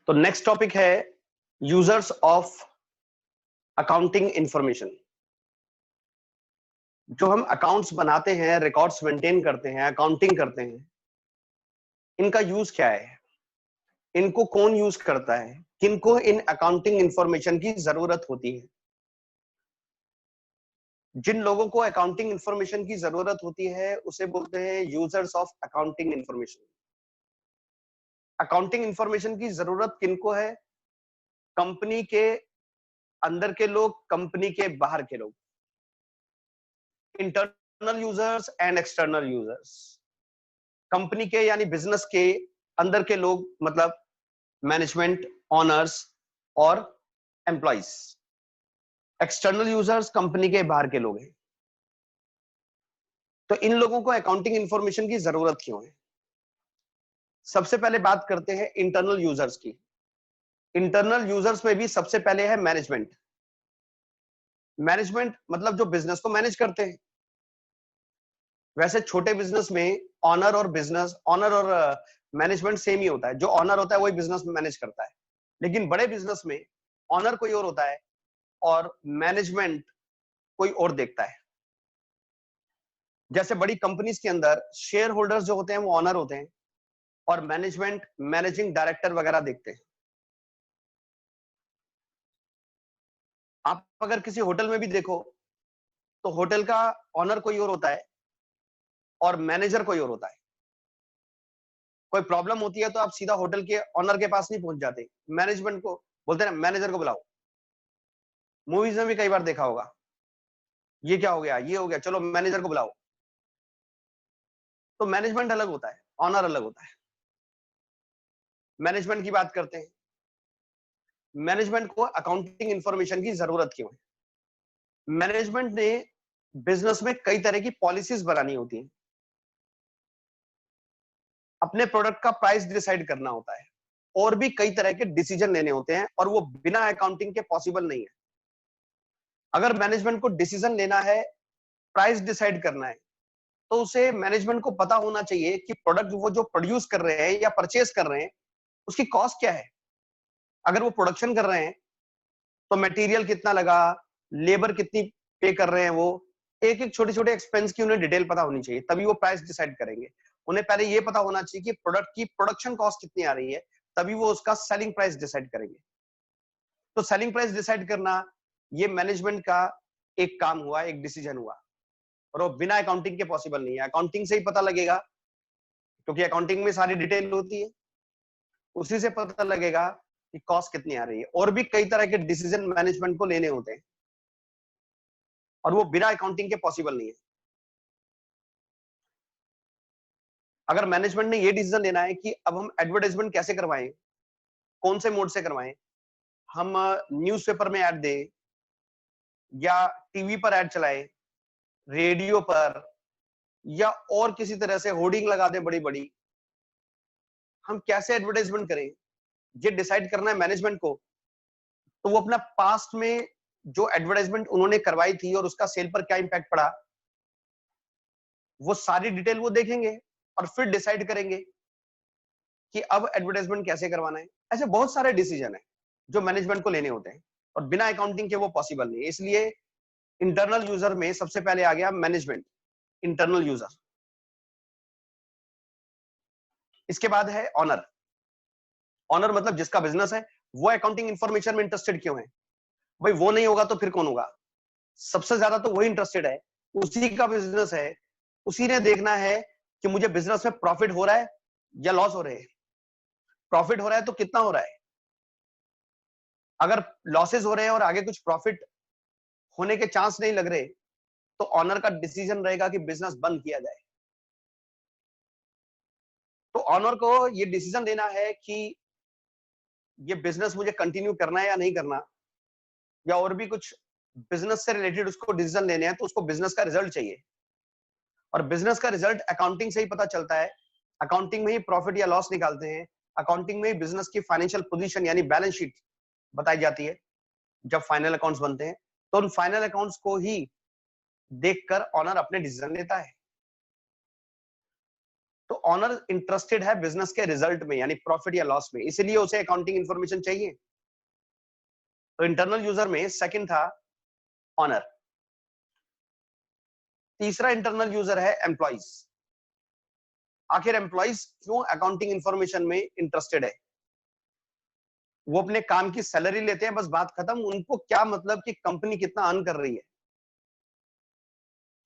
तो next topic है users of accounting information. जो हम अकाउंट्स बनाते हैं, रिकॉर्ड्स मेंटेन करते हैं, अकाउंटिंग करते हैं, इनका यूज क्या है, इनको कौन यूज करता है, किनको इन अकाउंटिंग इंफॉर्मेशन की जरूरत होती है। जिन लोगों को अकाउंटिंग इंफॉर्मेशन की जरूरत होती है उसे बोलते हैं users of accounting information. Accounting information की जरूरत किनको है? कंपनी के अंदर के लोग, कंपनी के बाहर के लोग, internal users and external users. Company के यानी बिजनेस के अंदर के लोग मतलब मैनेजमेंट, ओनर्स और एम्प्लॉइज। एक्सटर्नल यूजर्स कंपनी के बाहर के लोग हैं। तो इन लोगों को अकाउंटिंग इंफॉर्मेशन की जरूरत क्यों है? सबसे पहले बात करते हैं इंटरनल यूजर्स की। इंटरनल यूजर्स में भी सबसे पहले है मैनेजमेंट। मैनेजमेंट मतलब जो बिजनेस को मैनेज करते हैं। वैसे छोटे बिजनेस में ऑनर और मैनेजमेंट सेम ही होता है। जो ऑनर होता है वही बिजनेस मैनेज करता है। लेकिन बड़े बिजनेस में ऑनर कोई और होता है और मैनेजमेंट कोई और देखता है। जैसे बड़ी कंपनीज के अंदर शेयर होल्डर्स जो होते हैं वो ऑनर होते हैं और मैनेजमेंट मैनेजिंग डायरेक्टर वगैरह देखते हैं। आप अगर किसी होटल में भी देखो तो होटल का ऑनर कोई और होता है और मैनेजर कोई और होता है। कोई प्रॉब्लम होती है तो आप सीधा होटल के ऑनर के पास नहीं पहुंच जाते, मैनेजमेंट को बोलते हैं मैनेजर को बुलाओ। मूवीज में भी कई बार देखा होगा, ये क्या हो गया, ये हो गया, चलो मैनेजर को बुलाओ। तो मैनेजमेंट अलग होता है, ऑनर अलग होता है। मैनेजमेंट की बात करते हैं। मैनेजमेंट को अकाउंटिंग इंफॉर्मेशन की जरूरत क्यों है? मैनेजमेंट ने बिजनेस में कई तरह की पॉलिसीज बनानी होती हैं। अपने प्रोडक्ट का प्राइस डिसाइड करना होता है और भी कई तरह के डिसीजन लेने होते हैं और वो बिना अकाउंटिंग के पॉसिबल नहीं है। अगर मैनेजमेंट को डिसीजन लेना है, प्राइस डिसाइड करना है, तो उसे मैनेजमेंट को पता होना चाहिए कि प्रोडक्ट वो जो प्रोड्यूस कर रहे हैं या परचेस कर रहे हैं उसकी कॉस्ट क्या है। अगर वो प्रोडक्शन कर रहे हैं तो मटेरियल कितना लगा, लेबर कितनी पे कर रहे हैं, वो एक एक छोटे छोटे एक्सपेंस की उन्हें डिटेल पता होनी चाहिए, तभी वो प्राइस डिसाइड करेंगे। उन्हें पहले ये पता होना चाहिए कि प्रोडक्ट की प्रोडक्शन कॉस्ट कितनी आ रही है, तभी वो उसका सेलिंग प्राइस डिसाइड करेंगे। तो सेलिंग प्राइस डिसाइड करना ये मैनेजमेंट का एक काम हुआ, एक डिसीजन हुआ और वो बिना अकाउंटिंग के पॉसिबल नहीं है। अकाउंटिंग से ही पता लगेगा क्योंकि अकाउंटिंग में सारी डिटेल होती है, उसी से पता लगेगा कि कॉस्ट कितनी आ रही है। और भी कई तरह के डिसीजन मैनेजमेंट को लेने होते हैं और वो बिना अकाउंटिंग के पॉसिबल नहीं है। अगर मैनेजमेंट ने ये डिसीजन लेना है कि अब हम एडवर्टाइजमेंट कैसे करवाएं, कौन से मोड से करवाएं, हम न्यूज़पेपर में ऐड दें या टीवी पर ऐड चलाएं, रेडियो पर या और किसी तरह से होर्डिंग लगा दें बड़ी बड़ी, हम कैसे एडवर्टाइजमेंट करें, ये डिसाइड करना है मैनेजमेंट को। तो वो अपना पास्ट में जो एडवर्टाइजमेंट उन्होंने करवाई थी और उसका सेल पर क्या इंपैक्ट पड़ा, वो सारी डिटेल वो देखेंगे और फिर डिसाइड करेंगे कि अब एडवर्टाइजमेंट कैसे करवाना है। ऐसे बहुत सारे डिसीजन है जो मैनेजमेंट को लेने होते हैं और बिना अकाउंटिंग के वो पॉसिबल नहीं है। इसलिए इंटरनल यूजर में सबसे पहले आ गया मैनेजमेंट, इंटरनल यूजर। इसके बाद है ऑनर। ऑनर मतलब जिसका बिजनेस है, वो अकाउंटिंग इंफॉर्मेशन में इंटरेस्टेड क्यों है? भाई वो नहीं होगा तो फिर कौन होगा? सबसे ज्यादा तो वही इंटरेस्टेड है, उसी का बिजनेस है, उसी ने देखना है कि मुझे बिजनेस में प्रॉफिट हो रहा है या लॉस हो रहे हैं। प्रॉफिट हो रहा है तो कितना हो रहा है, अगर लॉसेस हो रहे हैं और आगे कुछ प्रॉफिट होने के चांस नहीं लग रहे तो ऑनर का डिसीजन रहेगा कि बिजनेस बंद किया जाए। तो ऑनर को ये डिसीजन लेना है कि ये बिजनेस मुझे कंटिन्यू करना है या नहीं करना, या और भी कुछ बिजनेस से रिलेटेड उसको डिसीजन लेने हैं, तो उसको बिजनेस का रिजल्ट चाहिए और बिजनेस का रिजल्ट अकाउंटिंग से ही पता चलता है। अकाउंटिंग में ही प्रॉफिट या लॉस निकालते हैं, अकाउंटिंग में ही बिजनेस की फाइनेंशियल पोजीशन यानी बैलेंस शीट बताई जाती है। जब फाइनल अकाउंट्स बनते हैं तो उन फाइनल अकाउंट्स को ही देखकर ऑनर अपने डिसीजन लेता है। तो ऑनर इंटरेस्टेड है बिजनेस के रिजल्ट में, यानी प्रॉफिट या लॉस में, इसलिए उसे अकाउंटिंग इंफॉर्मेशन चाहिए। तो इंटरनल यूजर में सेकंड था ऑनर। तीसरा इंटरनल यूजर है एम्प्लॉइज। आखिर एम्प्लॉइज क्यों अकाउंटिंग इंफॉर्मेशन में इंटरेस्टेड है? वो अपने काम की सैलरी लेते हैं, बस बात खत्म। उनको क्या मतलब कि कंपनी कितना अर्न कर रही है?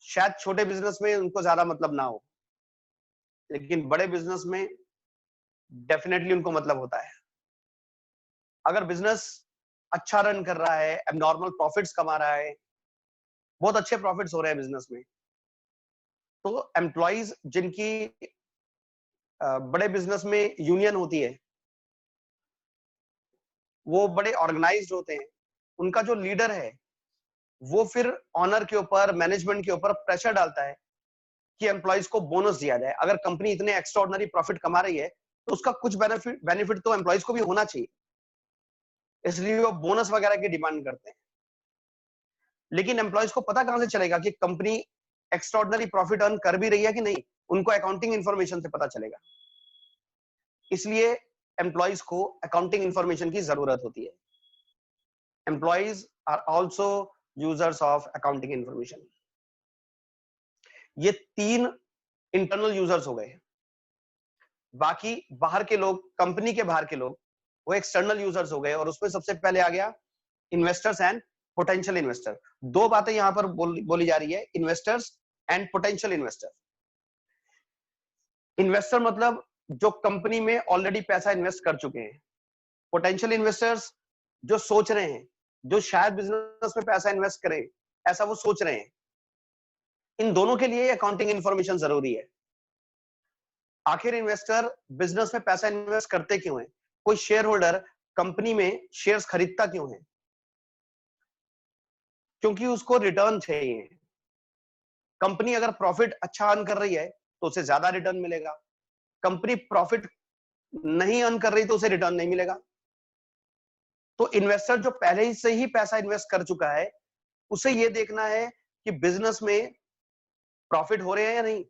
शायद छोटे बिजनेस में उनको ज्यादा मतलब ना हो, लेकिन बड़े बिजनेस में डेफिनेटली उनको मतलब होता है। अगर बिजनेस अच्छा रन कर रहा है, एबनॉर्मल प्रॉफिट्स कमा रहा है, बहुत अच्छे प्रॉफिट्स हो रहे हैं बिजनेस में, तो एम्प्लॉइज जिनकी बड़े बिजनेस में यूनियन होती है, वो बड़े ऑर्गेनाइज्ड होते हैं, उनका जो लीडर है वो फिर ऑनर के ऊपर, मैनेजमेंट के ऊपर प्रेशर डालता है कि एम्प्लॉइज को बोनस दिया जाए। अगर कंपनी इतने एक्स्ट्राऑर्डिनरी प्रॉफिट कमा रही है तो उसका कुछ बेनिफिट तो एम्प्लॉइज को भी होना चाहिए, इसलिए वो बोनस वगैरह की डिमांड करते हैं। लेकिन एम्प्लॉइज को पता कहां से चलेगा कि कंपनी एक्स्ट्राऑर्डिनरी प्रॉफिट अर्न कर भी रही है कि नहीं? उनको अकाउंटिंग इंफॉर्मेशन से पता चलेगा। इसलिए एम्प्लॉइज को अकाउंटिंग इंफॉर्मेशन की जरूरत होती है। Employees are also users of accounting information. ये तीन इंटरनल यूजर्स हो गए। बाकी बाहर के लोग, कंपनी के बाहर के लोग, वो एक्सटर्नल यूजर्स हो गए। और उसमें सबसे पहले आ गया इन्वेस्टर्स एंड पोटेंशियल इन्वेस्टर। दो बातें यहां पर बोली जा रही है, investors and potential investor. Investor मतलब जो कंपनी में ऑलरेडी पैसा इन्वेस्ट कर चुके हैं। पोटेंशियल इन्वेस्टर्स जो सोच रहे हैं, जो शायद बिजनेस में पैसा इन्वेस्ट करें, ऐसा वो सोच रहे हैं। इन दोनों के लिए अकाउंटिंग इंफॉर्मेशन जरूरी है। आखिर इन्वेस्टर बिजनेस में पैसा इन्वेस्ट करते क्यों है? कोई शेयर होल्डर कंपनी में शेयर्स खरीदता क्यों है? क्योंकि उसको रिटर्न चाहिए। कंपनी अगर प्रॉफिट अच्छा अर्न कर रही है तो उसे ज्यादा रिटर्न मिलेगा। कंपनी प्रॉफिट नहीं अर्न कर रही तो उसे रिटर्न नहीं मिलेगा। तो इन्वेस्टर जो पहले ही से ही पैसा इन्वेस्ट कर चुका है, उसे यह देखना है कि बिजनेस में प्रॉफिट हो रहे हैं या नहीं,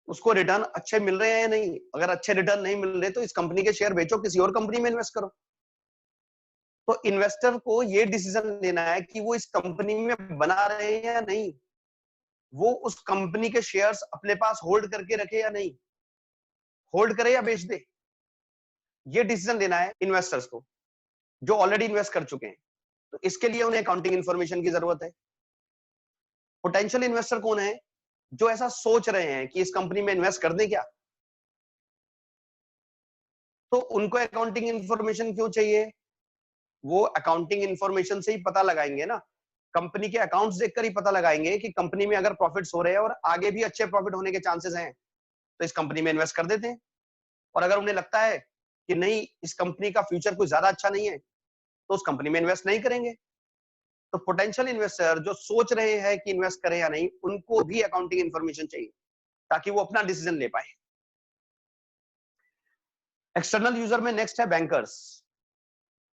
उसको रिटर्न अच्छे मिल रहे हैं या नहीं। अगर अच्छे रिटर्न नहीं मिल रहे तो इस कंपनी के शेयर बेचो, किसी और कंपनी में इन्वेस्ट करो। तो इन्वेस्टर को यह डिसीजन लेना है कि वो इस कंपनी में बना रहे हैं या नहीं, वो उस कंपनी के शेयर्स अपने पास होल्ड करके रखे या नहीं, होल्ड करे या बेच दे। ये डिसीजन लेना है इन्वेस्टर्स को, जो ऑलरेडी इन्वेस्ट कर चुके हैं। तो इसके लिए उन्हें अकाउंटिंग इंफॉर्मेशन की जरूरत है। पोटेंशियल इन्वेस्टर कौन है? जो ऐसा सोच रहे हैं कि इस कंपनी में इन्वेस्ट कर दें क्या। तो उनको अकाउंटिंग इंफॉर्मेशन क्यों चाहिए? वो अकाउंटिंग इंफॉर्मेशन से ही पता लगाएंगे ना, कंपनी के अकाउंट्स देखकर ही पता लगाएंगे कि कंपनी में अगर प्रॉफिट्स हो रहे हैं और आगे भी अच्छे प्रॉफिट होने के चांसेस हैं, तो इस कंपनी में इन्वेस्ट कर देते हैं। और अगर उन्हें लगता है कि नहीं, इस कंपनी का फ्यूचर कुछ ज्यादा अच्छा नहीं है, तो उस कंपनी में इन्वेस्ट नहीं करेंगे। तो पोटेंशियल इन्वेस्टर जो सोच रहे हैं कि इन्वेस्ट करें या नहीं, उनको भी अकाउंटिंग इंफॉर्मेशन चाहिए ताकि वो अपना डिसीजन ले पाए। एक्सटर्नल यूजर में नेक्स्ट है बैंकर्स।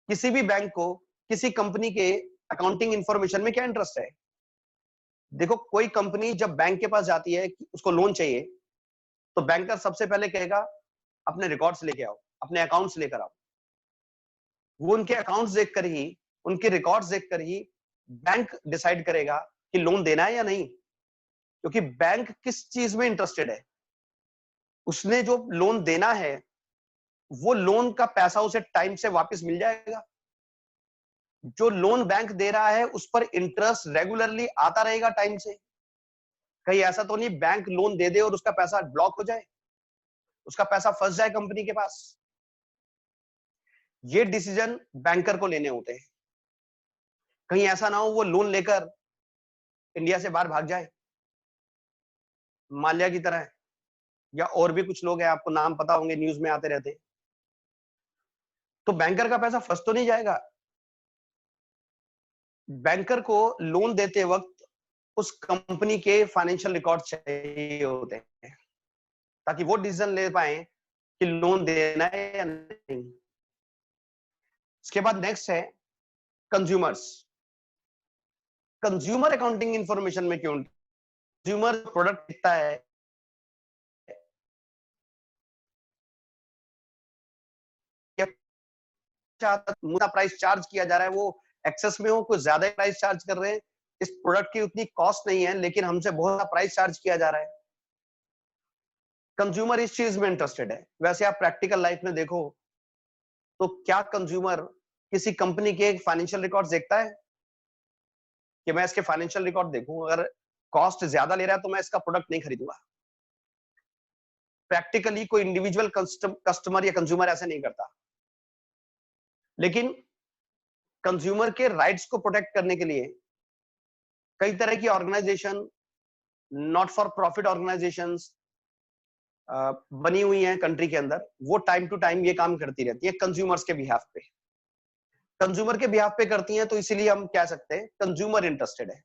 किसी भी बैंक को किसी कंपनी के अकाउंटिंग इंफॉर्मेशन में क्या इंटरेस्ट है? देखो, कोई कंपनी जब बैंक के पास जाती है कि उसको लोन चाहिए, तो बैंकर सबसे पहले कहेगा अपने रिकॉर्ड्स लेके आओ, अपने अकाउंट्स लेकर आओ। वो उनके अकाउंट्स देखकर ही, उनके रिकॉर्ड्स देखकर ही बैंक डिसाइड करेगा कि लोन देना है या नहीं। क्योंकि बैंक किस चीज में इंटरेस्टेड है, उसने जो लोन देना है वो लोन का पैसा उसे टाइम से वापस मिल जाएगा। जो लोन बैंक दे रहा है उस पर इंटरेस्ट रेगुलरली आता रहेगा टाइम से। कहीं ऐसा तो नहीं बैंक लोन दे दे और उसका पैसा ब्लॉक हो जाए, उसका पैसा फंस जाए कंपनी के पास। ये डिसीजन बैंकर को लेने होते हैं। कहीं ऐसा ना हो वो लोन लेकर इंडिया से बाहर भाग जाए, माल्या की तरह। या और भी कुछ लोग हैं, आपको नाम पता होंगे, न्यूज में आते रहते हैं। तो बैंकर का पैसा फंस तो नहीं जाएगा। बैंकर को लोन देते वक्त उस कंपनी के फाइनेंशियल रिकॉर्ड चाहिए होते हैं, ताकि वो डिसीजन ले पाए कि लोन देना है या नहीं। इसके बाद नेक्स्ट है कंज्यूमर्स। कंज्यूमर अकाउंटिंग इंफॉर्मेशन में क्यों? कंज्यूमर प्रोडक्ट दिखता है, चाहता मुद्दा प्राइस चार्ज किया जा रहा है वो एक्सेस में हो, कुछ ज्यादा प्राइस चार्ज कर रहे हैं, इस प्रोडक्ट की उतनी कॉस्ट नहीं है लेकिन हमसे बहुत ज्यादा प्राइस चार्ज किया जा रहा है। कंज्यूमर इस चीज में इंटरेस्टेड है। वैसे आप प्रैक्टिकल लाइफ में देखो तो क्या कंज्यूमर किसी कंपनी के फाइनेंशियल रिकॉर्ड्स देखता है कि मैं इसके फाइनेंशियल रिकॉर्ड देखूं, अगर कॉस्ट ज्यादा ले रहा है तो मैं इसका प्रोडक्ट नहीं खरीदूंगा। प्रैक्टिकली कोई इंडिविजुअल कस्टमर या कंज्यूमर ऐसे नहीं करता। लेकिन कंज्यूमर के राइट्स को प्रोटेक्ट करने के लिए कई तरह की organisation, not for profit organisations बनी हुई हैं कंट्री के अंदर, वो टाइम टू टाइम ये काम करती रहती है कंज्यूमर्स के बिहाफ पे। कंज्यूमर के बिहाफ पे करती हैं तो इसीलिए हम कह सकते हैं कंज्यूमर इंटरेस्टेड है।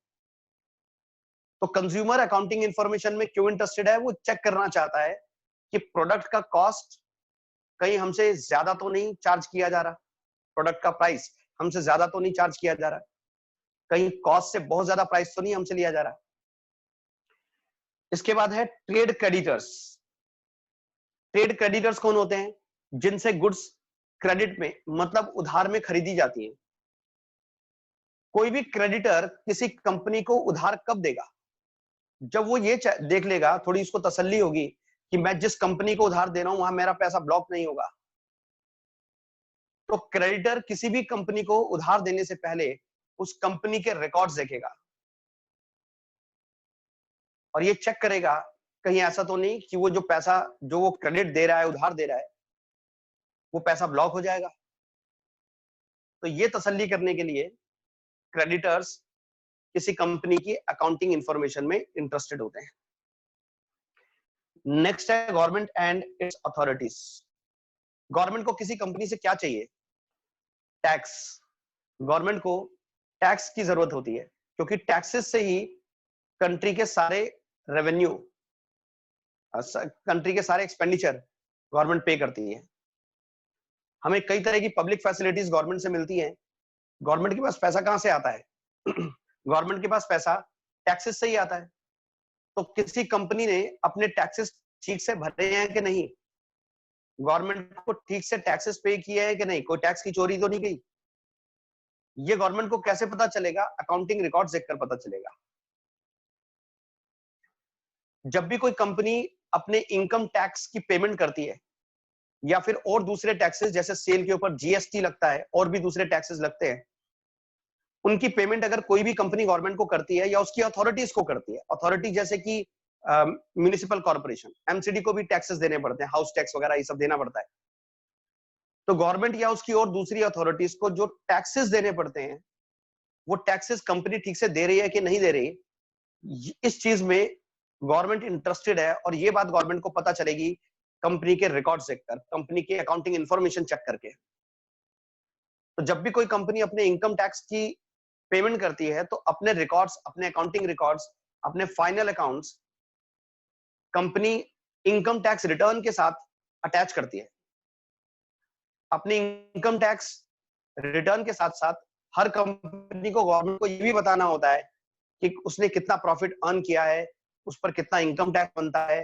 तो कंज्यूमर अकाउंटिंग इंफॉर्मेशन में क्यों इंटरेस्टेड है? वो चेक करना चाहता है कि प्रोडक्ट का कॉस्ट कहीं हमसे ज्यादा तो नहीं चार्ज किया जा रहा, प्रोडक्ट का प्राइस हमसे ज्यादा तो नहीं चार्ज किया जा रहा, कहीं कॉस्ट से बहुत ज्यादा प्राइस तो नहीं हमसे लिया जा रहा। इसके बाद है ट्रेड क्रेडिटर्स। ट्रेड क्रेडिटर्स कौन होते हैं? जिनसे गुड्स क्रेडिट में मतलब उधार में खरीदी जाती है। कोई भी क्रेडिटर किसी कंपनी को उधार कब देगा? जब वो ये देख लेगा, थोड़ी उसको तसल्ली होगी कि मैं जिस कंपनी को उधार दे रहा हूं वहां मेरा पैसा ब्लॉक नहीं होगा। तो क्रेडिटर किसी भी कंपनी को उधार देने से पहले उस कंपनी के रिकॉर्ड्स देखेगा और ये चेक करेगा कहीं ऐसा तो नहीं कि वो जो पैसा जो वो क्रेडिट दे रहा है, उधार दे रहा है, वो पैसा ब्लॉक हो जाएगा। तो ये तसल्ली करने के लिए क्रेडिटर्स किसी कंपनी की अकाउंटिंग इंफॉर्मेशन में इंटरेस्टेड होते हैं। नेक्स्ट है government and it's authorities. Government को किसी कंपनी से क्या चाहिए? टैक्स। गवर्नमेंट को टैक्स की जरूरत होती है क्योंकि टैक्सेस से ही कंट्री के सारे रेवेन्यू, कंट्री के सारे एक्सपेंडिचर गवर्नमेंट पे करती है। हमें कई तरह की पब्लिक फैसिलिटीज गवर्नमेंट से मिलती हैं। गवर्नमेंट के पास पैसा कहां से आता है? गवर्नमेंट के पास पैसा टैक्सेस से ही आता है। तो किसी कंपनी ने अपने टैक्सेस ठीक से भरे हैं कि नहीं, गवर्नमेंट को ठीक से टैक्सेस पे किए हैं कि नहीं, कोई टैक्स की चोरी तो नहीं गई, ये गवर्नमेंट को कैसे पता चलेगा? अकाउंटिंग रिकॉर्ड्स देखकर पता चलेगा। जब भी कोई कंपनी अपने इनकम टैक्स की पेमेंट करती है या फिर और दूसरे टैक्सेस, जैसे सेल के ऊपर जीएसटी लगता है और भी दूसरे टैक्सेस लगते हैं, उनकी पेमेंट अगर कोई भी कंपनी गवर्नमेंट को करती है या उसकी अथॉरिटीज को करती है, अथॉरिटी जैसे कि म्युनिसिपल कॉर्पोरेशन, एमसीडी को भी टैक्सेस देने पड़ते हैं, हाउस टैक्स वगैरह ये सब देना पड़ता है। तो गवर्नमेंट या उसकी और दूसरी अथॉरिटीज को जो टैक्सेस देने पड़ते हैं, वो टैक्सेस कंपनी ठीक से दे रही है कि नहीं दे रही, इस चीज में गवर्नमेंट इंटरेस्टेड है। और ये बात गवर्नमेंट को पता चलेगी कंपनी के रिकॉर्ड्स देखकर, कंपनी के अकाउंटिंग इंफॉर्मेशन चेक करके। तो जब भी कोई कंपनी अपने इनकम टैक्स की पेमेंट करती है तो अपने रिकॉर्ड्स, अपने अकाउंटिंग रिकॉर्ड्स, अपने final accounts company income tax return के साथ अटैच करती है। अपनी इनकम टैक्स रिटर्न के साथ साथ हर कंपनी को, गवर्नमेंट को ये भी बताना होता है कि उसने कितना प्रॉफिट अर्न किया है, उस पर कितना इनकम टैक्स बनता है,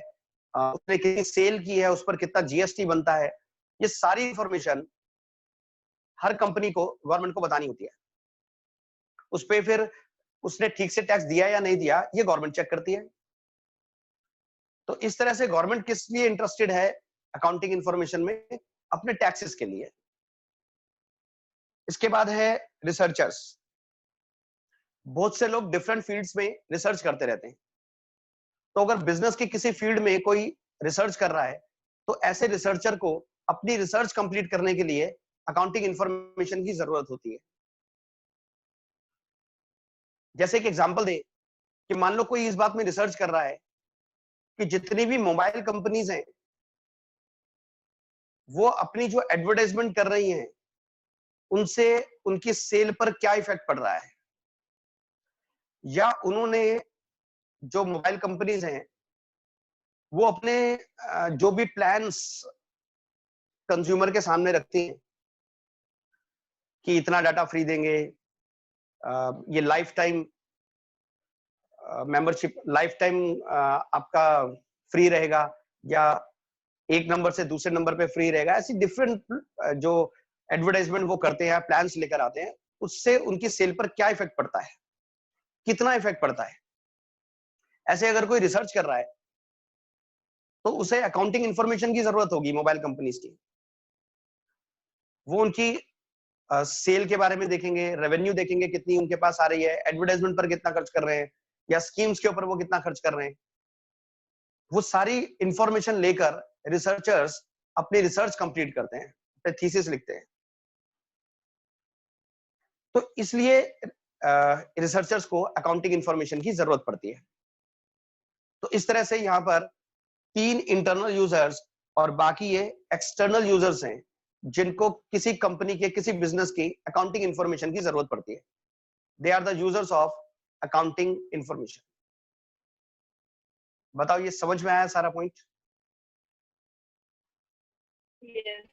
उसने कितनी सेल की है, उस पर कितना जीएसटी बनता है। ये सारी इंफॉर्मेशन हर कंपनी को, गवर्नमेंट को बतानी होती है। उस पे फिर उसने ठीक से टैक्स दिया या नहीं दिया, ये गवर्नमेंट चेक करती है। तो इस तरह से गवर्नमेंट किस लिए इंटरेस्टेड है अकाउंटिंग इंफॉर्मेशन में? अपने टैक्सेस के लिए। इसके बाद है रिसर्चर्स। बहुत से लोग डिफरेंट फील्ड्स में रिसर्च करते रहते हैं। तो अगर बिजनेस के किसी फील्ड में कोई रिसर्च कर रहा है तो ऐसे रिसर्चर को अपनी रिसर्च कंप्लीट करने के लिए अकाउंटिंग इंफॉर्मेशन की जरूरत होती है। जैसे एक एग्जांपल दे कि मान लो कोई इस बात में रिसर्च कर रहा है कि जितनी भी मोबाइल कंपनीज हैं वो अपनी जो एडवर्टाइजमेंट कर रही हैं उनसे उनकी सेल पर क्या इफेक्ट पड़ रहा है, या उन्होंने, जो मोबाइल कंपनीज हैं वो अपने जो भी प्लान्स कंज्यूमर के सामने रखती हैं कि इतना डाटा फ्री देंगे, ये life time membership, life time आपका फ्री रहेगा, या एक नंबर से दूसरे नंबर पे फ्री रहेगा, ऐसी डिफरेंट जो एडवर्टाइजमेंट वो करते हैं, प्लान्स लेकर आते हैं, उससे उनकी सेल पर क्या इफेक्ट पड़ता है, कितना इफेक्ट पड़ता है। ऐसे अगर कोई रिसर्च कर रहा है तो उसे अकाउंटिंग इंफॉर्मेशन की जरूरत होगी मोबाइल कंपनीज की। वो उनकी सेल के बारे में देखेंगे, रेवेन्यू देखेंगे कितनी उनके पास आ रही है, एडवर्टाइजमेंट पर कितना खर्च कर रहे हैं, या स्कीम्स के ऊपर वो कितना खर्च कर रहे हैं। वो सारी इंफॉर्मेशन लेकर रिसर्चर्स अपनी रिसर्च कंप्लीट करते हैं, अपने थीसिस लिखते हैं। तो इसलिए रिसर्चर्स को अकाउंटिंग इंफॉर्मेशन की जरूरत पड़ती है। तो इस तरह से यहाँ पर 3 इंटरनल यूजर्स और बाकी ये एक्सटर्नल यूजर्स हैं जिनको किसी कंपनी के, किसी बिजनेस की अकाउंटिंग इंफॉर्मेशन की जरूरत पड़ती है। They are the users of accounting information. बताओ ये समझ में आया सारा पॉइंट? Yes.